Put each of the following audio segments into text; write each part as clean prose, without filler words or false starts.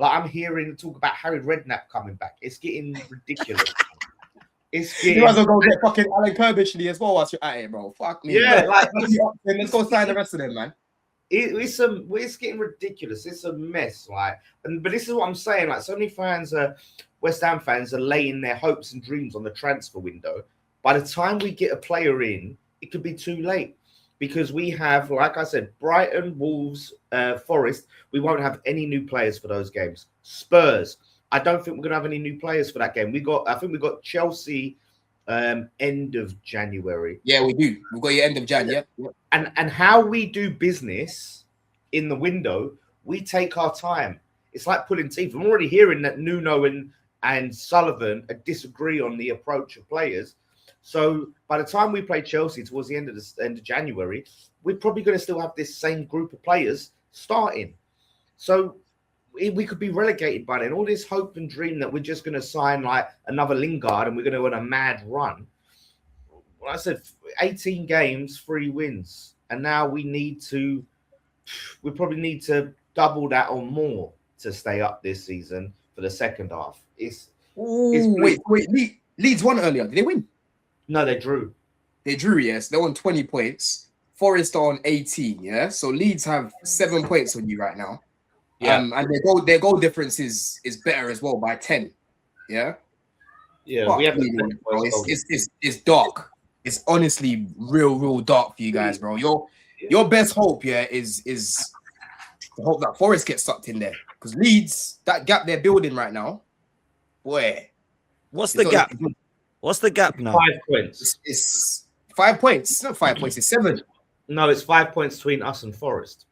Like I'm hearing talk about Harry Redknapp coming back. It's getting ridiculous. It's You might as well go get fucking Alan Kirbishley as well whilst you're at it, bro. Fuck me. Yeah, like let's go sign the rest of them, man. It's getting ridiculous. It's a mess. Like, but this is what I'm saying. Like, so many fans West Ham fans are laying their hopes and dreams on the transfer window. By the time we get a player in, it could be too late because we have, like I said, Brighton, Wolves, Forest. We won't have any new players for those games. Spurs. I don't think we're gonna have any new players for that game. I think we got Chelsea end of January. Yeah, we do. We've got your end of Jan, yeah. And how we do business in the window, we take our time. It's like pulling teeth. I'm already hearing that Nuno and Sullivan disagree on the approach of players. So by the time we play Chelsea towards the end of January, we're probably going to still have this same group of players starting. So we could be relegated by then. All this hope and dream that we're just going to sign like another Lingard and we're going to win a mad run. Well, I said 18 games, 3 wins. And now we probably need to double that or more to stay up this season for the second half. Wait. Leeds won earlier. Did they win? No, they drew. They drew, yes. They're on 20 points. Forest are on 18, yeah? So Leeds have 7 points on you right now. Yeah. And their goal difference is better as well by 10. Yeah? Yeah, but we have it's dark. It's honestly real dark for you guys, bro. Your best hope, yeah, is to hope that Forest gets sucked in there. Because Leeds, that gap they're building right now, boy. What's the gap? What's the gap now? 5 points. It's 5 points. It's not 5 points, it's 7. No, it's 5 points between us and Forest.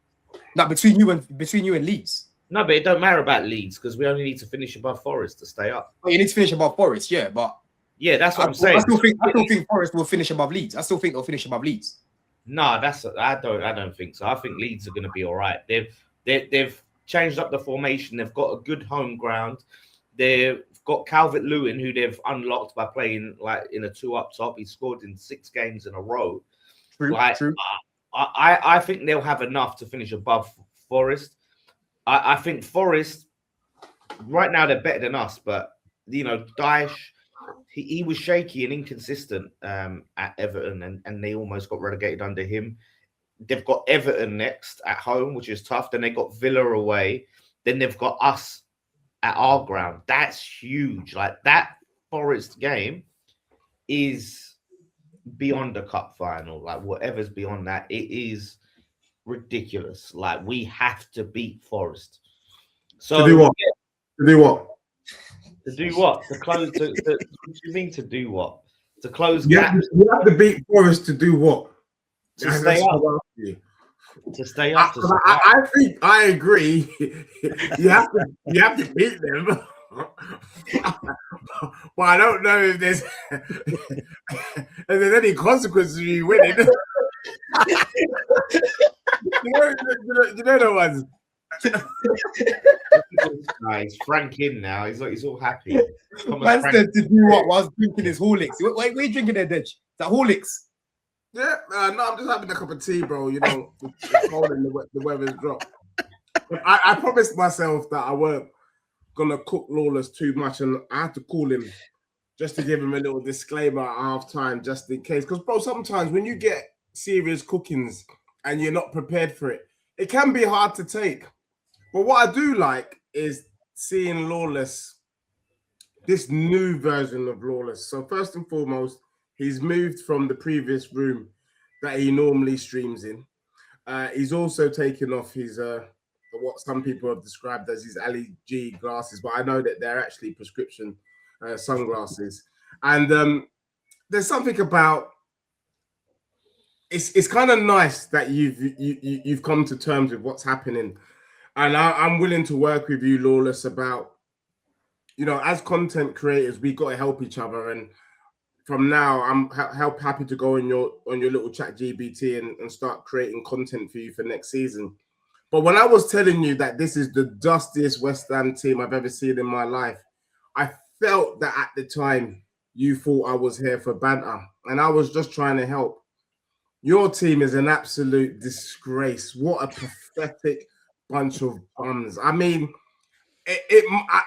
No, between you and Leeds. No, but it don't matter about Leeds because we only need to finish above Forest to stay up. Well, you need to finish above Forest, yeah, but yeah, that's what I'm saying. I still think Forest will finish above Leeds. I still think they'll finish above Leeds. No, I don't think so. I think Leeds are going to be all right. They've changed up the formation. They've got a good home ground. They've got Calvert-Lewin, who they've unlocked by playing like in a 2 up top. He scored in 6 games in a row. True. I think they'll have enough to finish above Forest. I think Forest right now they're better than us, but you know, Daesh, he was shaky and inconsistent at Everton, and they almost got relegated under him. They've got Everton next at home, which is tough. Then they got Villa away. Then they've got us at our ground. That's huge. Like that Forest game is beyond a cup final. Like whatever's beyond that, it is ridiculous. Like we have to beat Forest. So to do what? To do what? To do what? To close. What do you mean to do what? To close. You have to beat Forest to do what? To stay up. To stay up. I think I agree. you have to beat them. But I don't know if there's any consequences of you winning. you know the ones. He's Frank in now. He's all happy. Man said to do what whilst drinking his Horlicks. Wait, are you drinking there, Dej? Is that Horlicks? Yeah, no, I'm just having a cup of tea, bro. You know, it's cold and the weather's dropped. But I promised myself that I weren't gonna cook Lawless too much, and I had to call him just to give him a little disclaimer at halftime, just in case. Because, bro, sometimes when you get serious cookings and you're not prepared for it, it can be hard to take. But what I do like is seeing Lawless, this new version of Lawless. So first and foremost, he's moved from the previous room that he normally streams in. He's also taken off his what some people have described as his Ali G glasses, but I know that they're actually prescription sunglasses. And there's something about it's kind of nice that you've come to terms with what's happening, and I'm willing to work with you, Lawless, about, you know, as content creators, we got to help each other. And from now, I'm happy to go on your little chat GBT and start creating content for you for next season. But when I was telling you that this is the dustiest West Ham team I've ever seen in my life, I felt that at the time you thought I was here for banter, and I was just trying to help. Your team is an absolute disgrace. What a pathetic bunch of bums. I mean,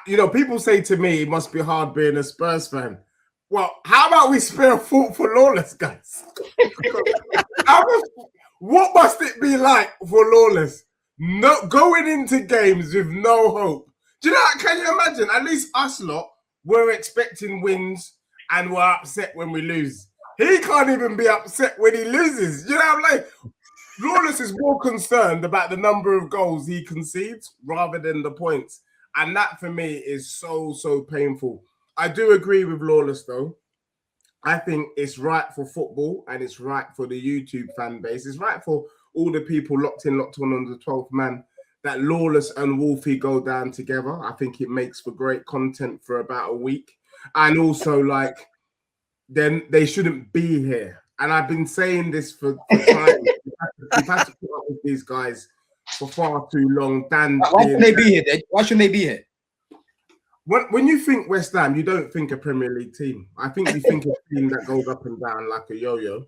you know, people say to me, it must be hard being a Spurs fan. Well, how about we spare a thought for Lawless, guys? What must it be like for Lawless? No, going into games with no hope. Do you know? Can you imagine? At least us lot were expecting wins and were upset when we lose. He can't even be upset when he loses. You know what I'm like? Lawless is more concerned about the number of goals he concedes rather than the points. And that for me is so painful. I do agree with Lawless though. I think it's right for football and it's right for the YouTube fan base. It's right for all the people locked on the 12th man that Lawless and Wolfie go down together. I think it makes for great content for about a week. And also, like, then they shouldn't be here. And I've been saying this for time. We've had to put up with these guys for far too long. Why shouldn't they be here? Why shouldn't they be here? When you think West Ham, you don't think a Premier League team. I think you think a team that goes up and down like a yo-yo.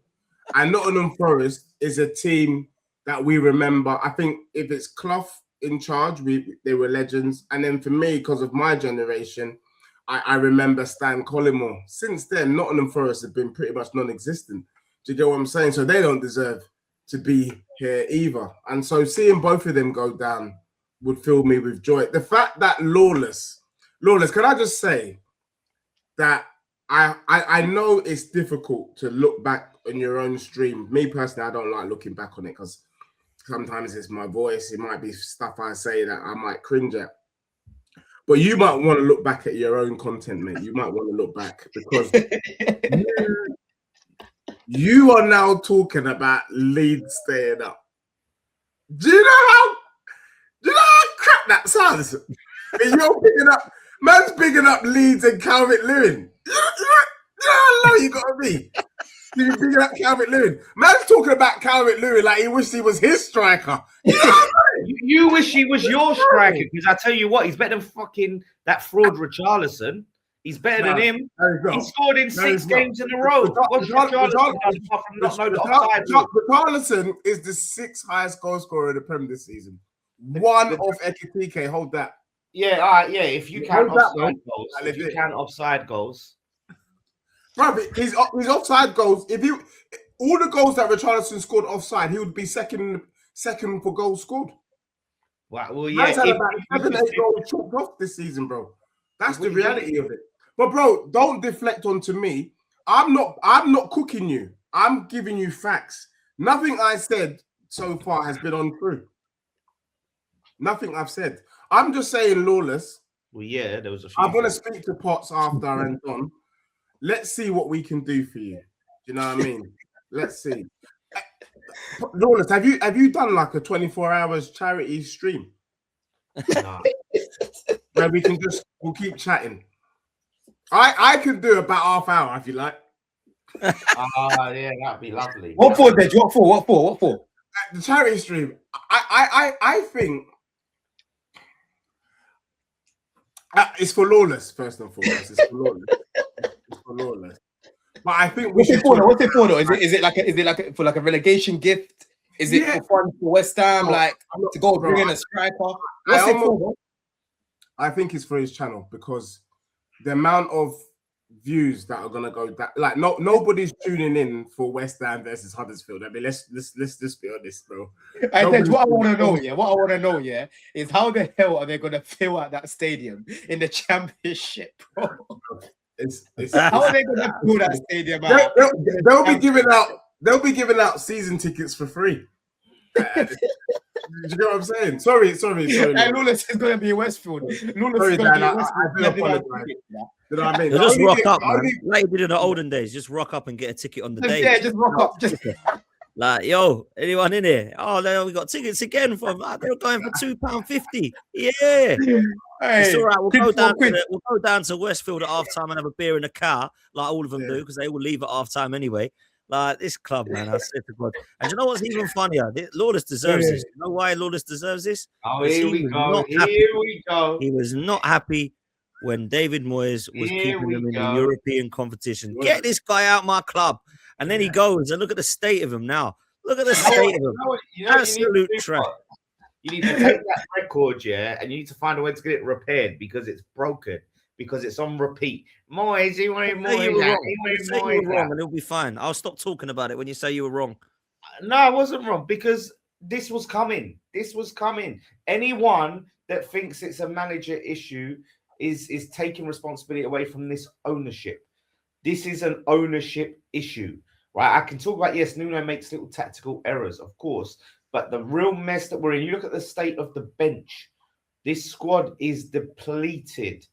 And Nottingham Forest is a team that we remember. I think if it's Clough in charge, they were legends. And then for me, because of my generation, I remember Stan Collymore. Since then, Nottingham Forest have been pretty much non-existent. Do you get what I'm saying? So they don't deserve to be here either. And so seeing both of them go down would fill me with joy. The fact that Lawless, can I just say that I know it's difficult to look back on your own stream. Me personally, I don't like looking back on it because sometimes it's my voice. It might be stuff I say that I might cringe at. But you might want to look back at your own content, mate. You might want to look back because you are now talking about Leeds staying up. Do you know how crap that sounds? And you're picking up, man's picking up Leeds and Calvert-Lewin. You know how low you got to be? You're picking up Calvert-Lewin. Man's talking about Calvert-Lewin like he wished he was his striker. You know what I mean? You wish he was your striker because I tell you what, he's better than fucking that fraud Richarlison. He's better than him. He scored in 6 games in a row. Richarlison is the 6th highest goal scorer in the Premier this season. One off Ekitike. Hold that. Yeah, all right, yeah. If you count offside goals, bro, his offside goals. If you all the goals that Richarlison scored offside, he would be second for goals scored. Wow, well, yeah. He's had about 7-8 goals chopped off this season, bro. That's the reality of it. But bro, don't deflect onto me. I'm not cooking you. I'm giving you facts. Nothing I said so far has been untrue. Nothing I've said. I'm just saying, Lawless. Well, yeah, there was a few. I'm gonna speak to Potts after and on. Let's see what we can do for you. You know what I mean? Let's see. Lawless, have you done like a 24 hours charity stream? Nah. Where we'll keep chatting. I can do about half hour if you like. Yeah, that'd be lovely. What for, Dej? What for? The charity stream. I think it's for Lawless first and foremost. It's for Lawless. But I think what's it for though? Is it like for like a relegation gift? Is it for fun for West Ham, to go bring in a striker? What's it for? I think it's for his channel because the amount of views that are gonna go down, like nobody's tuning in for West Ham versus Huddersfield. I mean, let's just be honest, bro. What I want to know, is how the hell are they gonna fill out that stadium in the Championship, bro? How are they gonna fill that stadium out? They'll be giving out season tickets for free. You know what I'm saying? Sorry. And Lawless is gonna be in Westfield. Sorry, Dan, I do apologize. You know what I mean? Just rock up, man. Like you did in the olden days. Just rock up and get a ticket on the day. Yeah, just rock up. Like, yo, anyone in here? Oh, we got tickets again for they're going for £2.50. Yeah. Hey, it's all right. We'll go down to Westfield at halftime and have a beer in the car, like all of them do, because they will leave at halftime anyway. Like this club, man, I said to God. And you know what's even funnier? Lawless deserves this. You know why Lawless deserves this? Oh, here we go. He was not happy when David Moyes was keeping them in the European competition. Get this guy out my club. And then he goes and look at the state of him now. Look at the state of him. Absolute trash. You need to take that record, yeah, and you need to find a way to get it repaired because it's broken, because it's on repeat. Moyes, he wanted Moyes. You were wrong, and it'll be fine. I'll stop talking about it when you say you were wrong. No, I wasn't wrong because this was coming. This was coming. Anyone that thinks it's a manager issue is taking responsibility away from this ownership. This is an ownership issue, right? I can talk about, yes, Nuno makes little tactical errors, of course, but the real mess that we're in, you look at the state of the bench. This squad is depleted,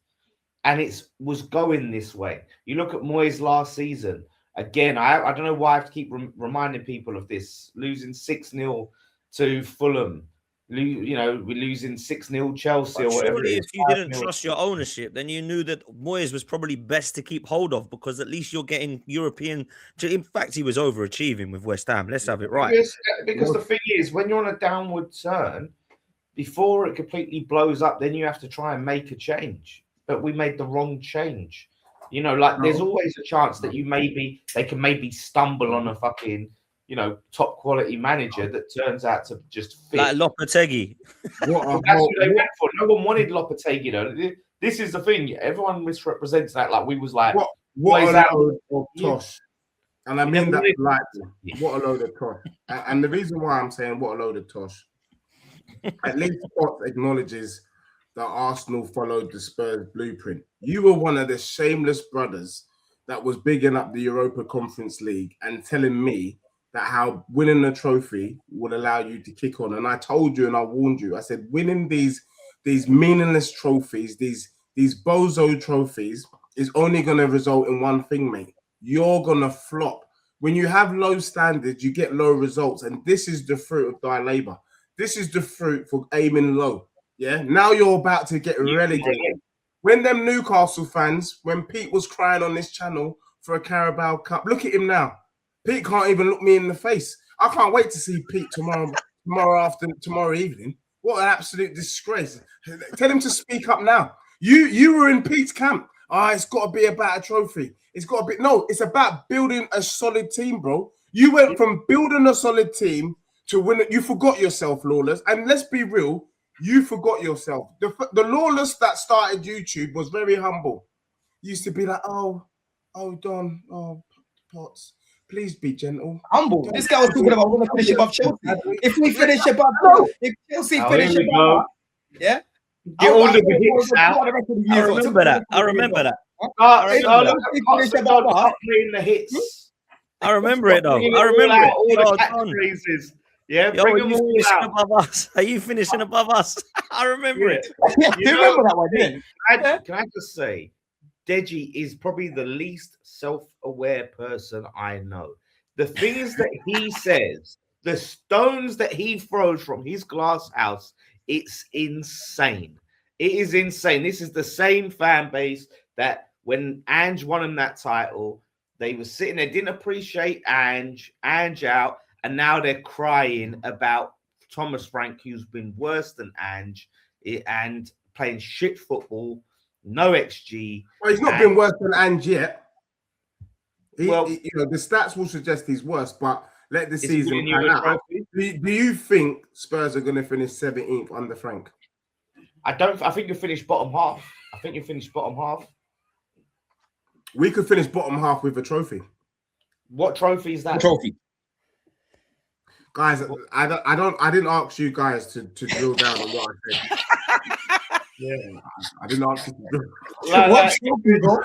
and it was going this way. You look at Moyes last season. Again, I don't know why I have to keep reminding people of this. Losing 6-0 to Fulham. We're losing 6-0 Chelsea or whatever. Surely if you didn't trust your ownership, then you knew that Moyes was probably best to keep hold of because at least you're getting European. In fact, he was overachieving with West Ham. Let's have it right. Because the thing is, when you're on a downward turn, before it completely blows up, then you have to try and make a change. But we made the wrong change. There's always a chance that they can maybe stumble on a fucking, top quality manager that turns out to just fit. Like Lopetegui. That's what they went for. No one wanted Lopetegui, though. This is the thing. Everyone misrepresents that. Like, we was like, what a load of tosh. And I mean that like, what a load of tosh. And the reason why I'm saying what a load of tosh, at least Potts acknowledges that Arsenal followed the Spurs blueprint. You were one of the shameless brothers that was bigging up the Europa Conference League and telling me that how winning a trophy would allow you to kick on. And I told you and I warned you. I said, winning these meaningless trophies, these bozo trophies is only going to result in one thing, mate. You're going to flop. When you have low standards, you get low results. And this is the fruit of thy labor. This is the fruit for aiming low. Yeah, now you're about to get relegated. When them Newcastle fans, when Pete was crying on this channel for a Carabao Cup, look at him now. Pete can't even look me in the face. I can't wait to see Pete tomorrow evening. What an absolute disgrace. Tell him to speak up now. You were in Pete's camp. It's got to be about a trophy. It's got to be. No, it's about building a solid team, bro. You went from building a solid team to win it. You forgot yourself, Lawless. And let's be real. You forgot yourself. The Lawless that started YouTube was very humble. Used to be like, oh, Don, Potts, please be gentle. Humble. This guy was talking about want to finish above Chelsea. If we finish above, if Chelsea finish above, yeah. Get all the hits out. I remember that. Playing the hits. I remember it though. I remember it. All the catchphrases. Yeah, bring them all out. Above us? Are you finishing above us? I remember it. You remember that one, didn't you? Can I just say, Deji is probably the least self-aware person I know. The things that he says, the stones that he throws from his glass house, it's insane. It is insane. This is the same fan base that when Ange won him that title, they were sitting there, didn't appreciate Ange out, and now they're crying about Thomas Frank, who's been worse than Ange and playing shit football, no XG. Well, he's not been worse than Ange yet. The stats will suggest he's worse, but let the season pan out. Do you think Spurs are going to finish 17th under Frank? I think you'll finish bottom half. We could finish bottom half with a trophy. What trophy is that? Trophy. Guys, I didn't ask you guys to drill down on what I said. Yeah, I didn't ask you to drill. What trophy, bro?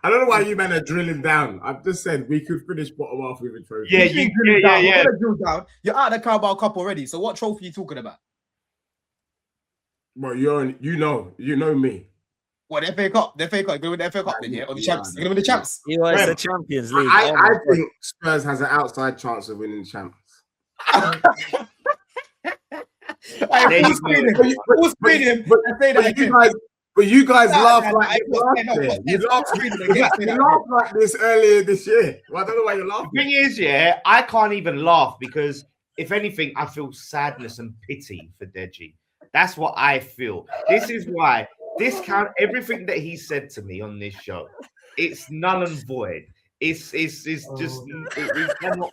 I don't know why you men are drilling down. I've just said we could finish bottom half with a trophy. Yeah. You're out of the Carabao Cup already. So what trophy are you talking about? Well, you know me. What, the FA Cup? The FA Cup? You're going to win the FA Cup then, yeah? Or the champs? You're going to win the champs? He was the Champions League. I think Spurs has an outside chance of winning the champs. Who's beating him? But you guys laughed like this. You laughed like this earlier this year. Well, I don't know why you're laughing. The thing is, I can't even laugh because if anything, I feel sadness and pity for Deji. That's what I feel. This is why everything that he said to me on this show, it's null and void. It's just we cannot.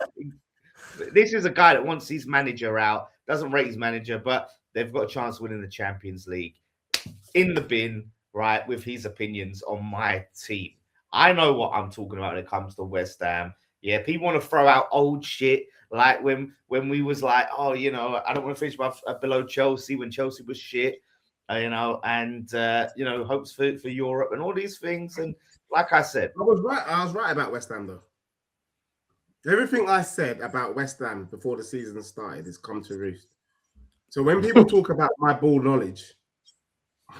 This is a guy that wants his manager out doesn't rate his manager, but they've got a chance of winning the Champions League. In the bin, right, with his opinions on my team. I know what I'm talking about when it comes to West Ham. Yeah, people want to throw out old shit, like when we was like, oh, you know, I don't want to finish below Chelsea when Chelsea was shit, you know, and you know, hopes for Europe and all these things. And like I said, I was right about West Ham though. Everything I said about West Ham before the season started has come to roost. So when people talk about my ball knowledge,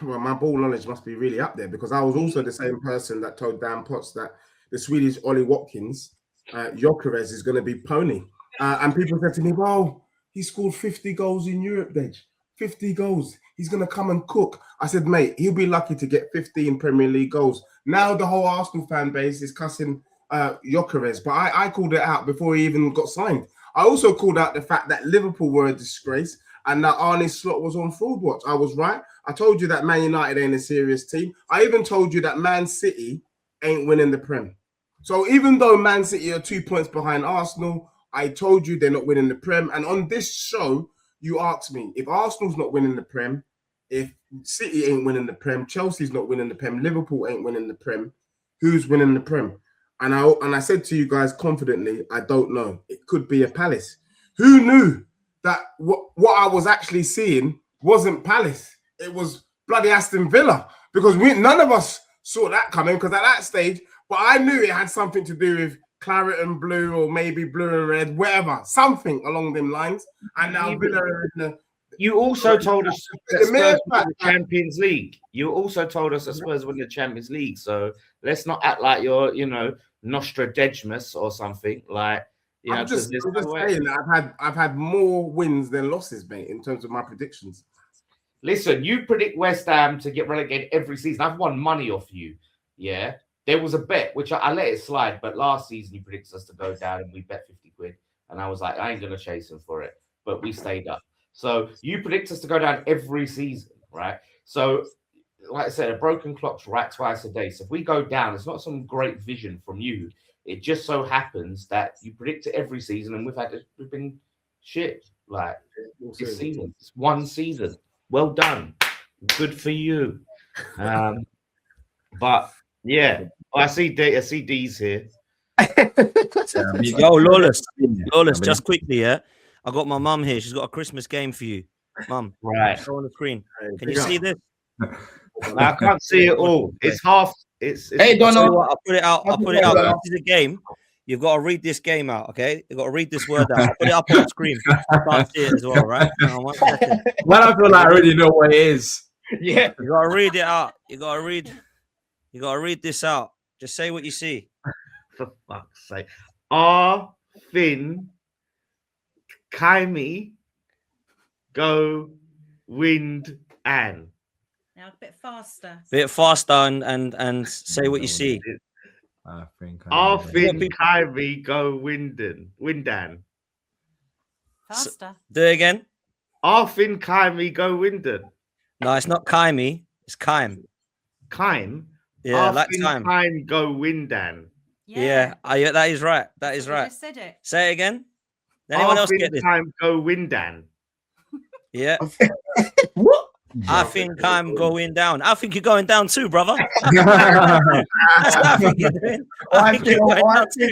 well, my ball knowledge must be really up there, because I was also the same person that told Dan Potts that the Swedish Ollie Watkins, Gyökeres, is going to be pony. And people said to me, well, he scored 50 goals in Europe, Dej. 50 goals. He's going to come and cook. I said, mate, he'll be lucky to get 15 Premier League goals. Now the whole Arsenal fan base is cussing Gyökeres, but I called it out before he even got signed. I also called out the fact that Liverpool were a disgrace and that Arne Slot was on fraud watch. I was right. I told you that Man United ain't a serious team. I even told you that Man City ain't winning the Prem. So even though Man City are 2 points behind Arsenal, I told you they're not winning the Prem. And on this show, you asked me, if Arsenal's not winning the Prem, if City ain't winning the Prem, Chelsea's not winning the Prem, Liverpool ain't winning the Prem, who's winning the Prem? And I said to you guys confidently, I don't know. It could be a Palace. Who knew that what I was actually seeing wasn't Palace? It was bloody Aston Villa, because none of us saw that coming, because at that stage, but I knew it had something to do with claret and blue, or maybe blue and red, whatever, something along them lines. And now Villa are in the... You also told us that Spurs win the Champions League. You also told us that Spurs win the Champions League. So let's not act like you're, you know, Nostradamus or something. Like, you know, I'm just saying that I've had more wins than losses, mate, in terms of my predictions. Listen, you predict West Ham to get relegated every season. I've won money off you. Yeah. There was a bet, which I let it slide, but last season you predicted us to go down and we bet 50 quid. And I was like, I ain't going to chase him for it. But we stayed up. So you predict us to go down every season, right? So, like I said, a broken clock's right twice a day. So if we go down, it's not some great vision from you. It just so happens that you predict it every season, and we've been shit. Like this season, it's one season. Well done, good for you. But yeah, I see D's here. Yo, Lawless, just quickly, yeah. I got my mum here. She's got a Christmas game for you, mum. Right. Show on the screen. Can you see this? I can't see it all. It's half. It's hey, Donald. I'll put it out. This is a game. You've got to read this game out, okay? You've got to read this word out. I'll put it up on the screen. You can't see it as well, right? Well, I feel like I already know what it is. Yeah. You got to read it out. You got to read this out. Just say what you see. For fuck's sake. Finn, Kaimi, go, wind, and. Now a bit faster. And say what you see. I think Kaimi, go, windan. Faster. Do it again. Arfin, Kaimi, go, windan. No, it's not Kaimi. It's Kaim. Kaim? Yeah, Arfin, like time. Kaim, go, windan. Yeah, that is right. That is right. I just said it. Say it again. Did anyone else get this? Time go windan. Yeah. What? I think I'm going down. I think you're going down too, brother. That's what I think you're doing. I think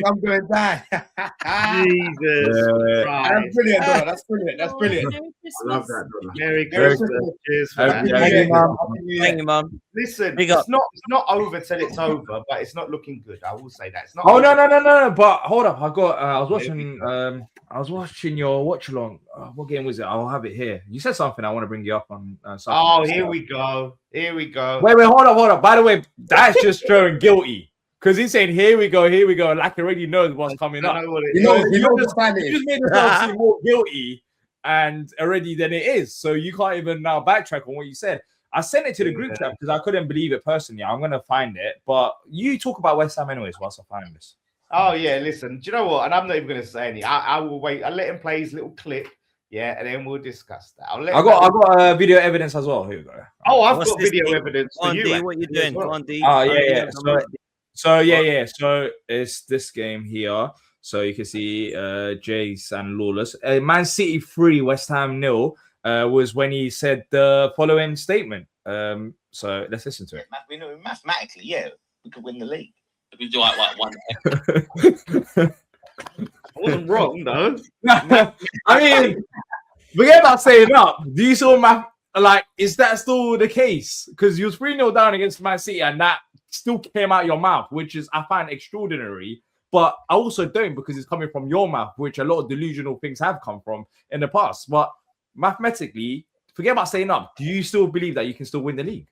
I'm going down. Jesus Christ. That's brilliant, Donna. That's brilliant. That's brilliant. Merry I love that, Donna. Merry Christmas. Cheers for that. Thank you, Mum. Listen, it's not over till it's over, but it's not looking good. I will say that. It's not. Oh no! But hold up, I was watching your watch along. What game was it? I'll have it here. You said something. I want to bring you up on. Oh, here we go. Wait, hold up. By the way, that's just showing guilty because he's saying, "Here we go," like he already knows what's coming up. You just made yourself seem more guilty, and already than it is. So you can't even now backtrack on what you said. I sent it to the group chat because I couldn't believe it personally. I'm gonna find it, but you talk about West Ham anyways. Whilst I find this. Oh yeah, listen. Do you know what? And I'm not even gonna say anything. I will wait. I'll let him play his little clip. Yeah, and then we'll discuss that. I got video evidence as well. Here we go. Oh, I've got video evidence for you. What are you doing? Oh, yeah. So it's this game here. So you can see Jace and Lawless. Man City 3, West Ham 0 was when he said the following statement. So let's listen to it. We know mathematically, yeah, we could win the league. If we do like one. I wasn't wrong though. I mean, forget about saying up. Do you saw math? Like, is that still the case? Because you was 3-0 down against Man City, and that still came out your mouth, which is I find extraordinary. But I also don't, because it's coming from your mouth, which a lot of delusional things have come from in the past. But mathematically, forget about saying up. Do you still believe that you can still win the league?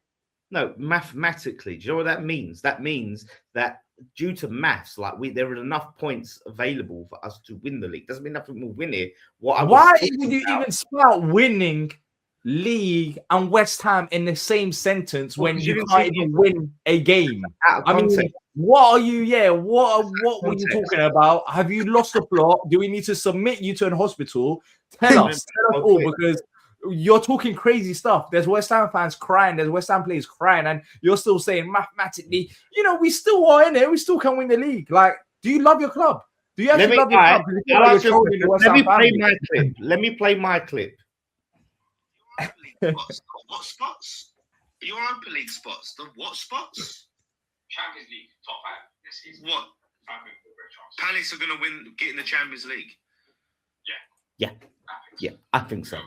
No, mathematically. Do you know what that means? That means that due to maths, like there are enough points available for us to win the league. Doesn't mean nothing will win it. Why would you even spout winning league and West Ham in the same sentence when you can't even win a game? I mean, what are you? Yeah, what were you talking about? Have you lost the plot? Do we need to submit you to an hospital? Tell us all, because you're talking crazy stuff. There's West Ham fans crying. There's West Ham players crying, and you're still saying mathematically, we still are in it. We still can win the league. Like, do you love your club? Do you actually love your club? Let me play my clip. What spots? Your Europa League spots. The what spots? Champions League top 5 this season. What? Palace are going to get in the Champions League. Yeah, I think so.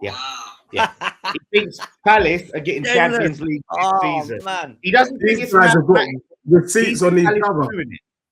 Yeah. Wow. Yeah. He thinks Palace are getting Champions League this season. Man. He doesn't think These guys have got receipts on each other.